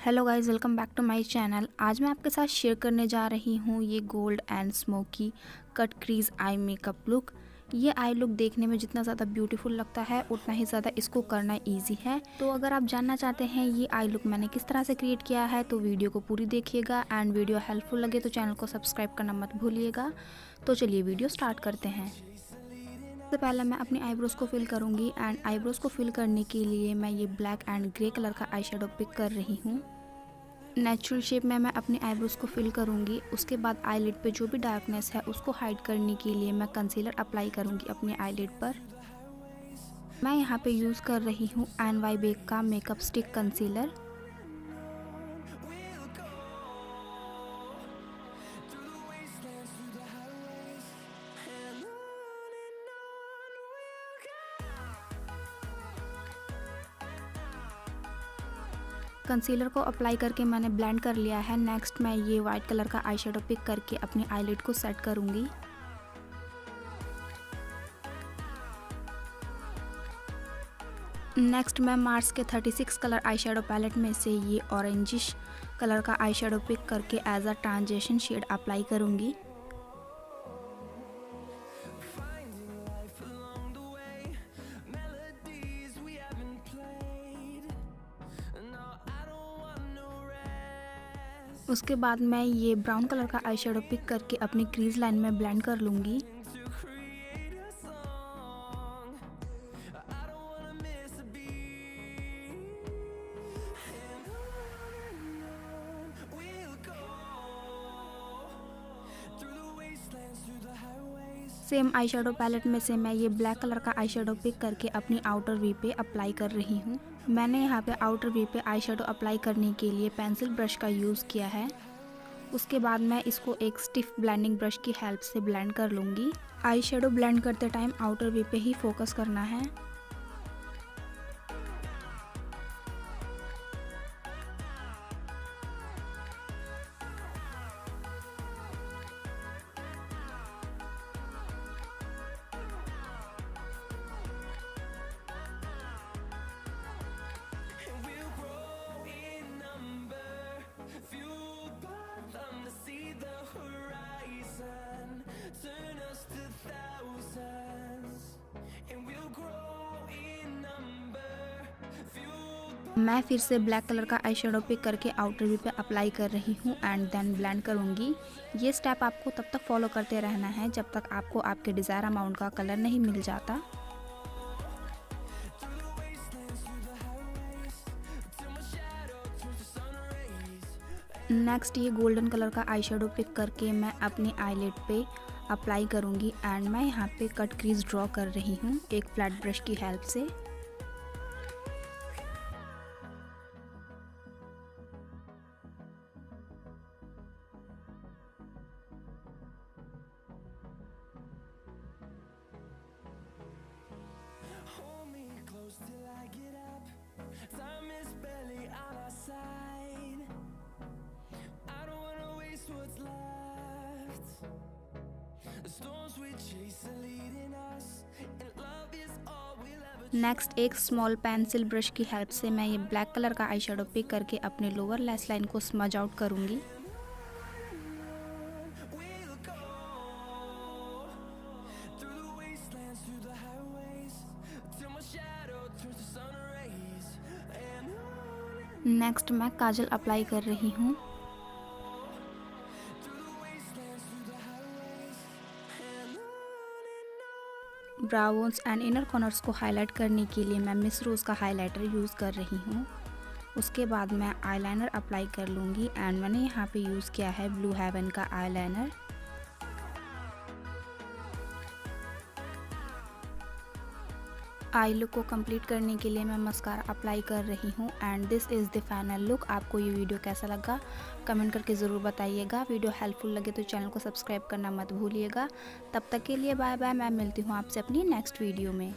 Hello guys, welcome back to my channel. आज मैं आपके साथ शेयर करने जा रही हूँ ये gold and smoky cut crease eye makeup look. ये आई लुक देखने में जितना ज़्यादा ब्यूटीफुल लगता है उतना ही ज़्यादा इसको करना इजी है। तो अगर आप जानना चाहते हैं ये आई लुक मैंने किस तरह से क्रिएट किया है तो वीडियो को पूरी देखिएगा एंड वीडियो हेल्पफुल लगे तो चैनल को सब्सक्राइब करना मत भूलिएगा। तो चलिए वीडियो स्टार्ट करते हैं। सबसे पहले मैं अपनी आईब्रोज को फिल करूंगी एंड आईब्रोज को फिल करने के लिए मैं ये ब्लैक एंड ग्रे कलर का आई शेडो पिक कर रही हूँ। नेचुरल शेप में मैं अपनी आईब्रोज को फिल करूंगी। उसके बाद आईलिड पे जो भी डार्कनेस है उसको हाइड करने के लिए मैं कंसीलर अप्लाई करूंगी अपने आईलिड पर। मैं यहाँ पे यूज़ कर रही हूँ NY बेक का मेकअप स्टिक कंसीलर। कंसीलर को अप्लाई करके मैंने ब्लेंड कर लिया है। नेक्स्ट मैं ये वाइट कलर का आई शेडो पिक करके अपनी आईलिड को सेट करूंगी। नेक्स्ट मैं मार्स के 36 कलर आई शेडो पैलेट में से ये ऑरेंजिश कलर का आई शेडो पिक करके as a transition shade apply करूंगी। उसके बाद मैं ये ब्राउन कलर का आई शेडो पिक करके अपनी क्रीज लाइन में ब्लेंड कर लूँगी। सेम आई शेडो पैलेट में से मैं ये ब्लैक कलर का आई शेडो पिक करके अपनी आउटर वी पे अप्लाई कर रही हूँ। मैंने यहाँ पे आउटर वी पे आई शेडो अप्लाई करने के लिए पेंसिल ब्रश का यूज़ किया है। उसके बाद मैं इसको एक स्टिफ ब्लेंडिंग ब्रश की हेल्प से ब्लेंड कर लूँगी। आई शेडो ब्लेंड करते टाइम आउटर वी पे ही फोकस करना है। मैं फिर से ब्लैक कलर का आई शेडो पिक करके आउटर वी पे अप्लाई कर रही हूँ एंड देन ब्लेंड करूँगी। ये स्टेप आपको तब तक फॉलो करते रहना है जब तक आपको आपके डिज़ायर अमाउंट का कलर नहीं मिल जाता। नेक्स्ट ये गोल्डन कलर का आई शेडो पिक करके मैं अपनी आईलिड पे अप्लाई करूँगी एंड मैं यहाँ पे कट क्रीज ड्रॉ कर रही हूँ एक फ्लैट ब्रश की हेल्प से। Time is barely on our side. I don't wanna waste what's left. The storms we chase are leading us, and love is all we'll ever. Next एक small pencil brush की help से मैं ये black colour का eye shadow pick करके अपने lower lash line को smudge out करूँगी। नेक्स्ट मैं काजल अप्लाई कर रही हूँ। ब्राउन्स एंड इनर कॉर्नर्स को हाईलाइट करने के लिए मैं मिस रोज़ का हाइलाइटर यूज़ कर रही हूँ। उसके बाद मैं आईलाइनर अप्लाई कर लूँगी एंड मैंने यहाँ पे यूज़ किया है ब्लू हेवन का आईलाइनर। आई लुक को कंप्लीट करने के लिए मैं मस्कारा अप्लाई कर रही हूँ and this is the final look. आपको ये वीडियो कैसा लगा कमेंट करके ज़रूर बताइएगा। वीडियो हेल्पफुल लगे तो चैनल को सब्सक्राइब करना मत भूलिएगा। तब तक के लिए बाय बाय। मैं मिलती हूँ आपसे अपनी नेक्स्ट वीडियो में।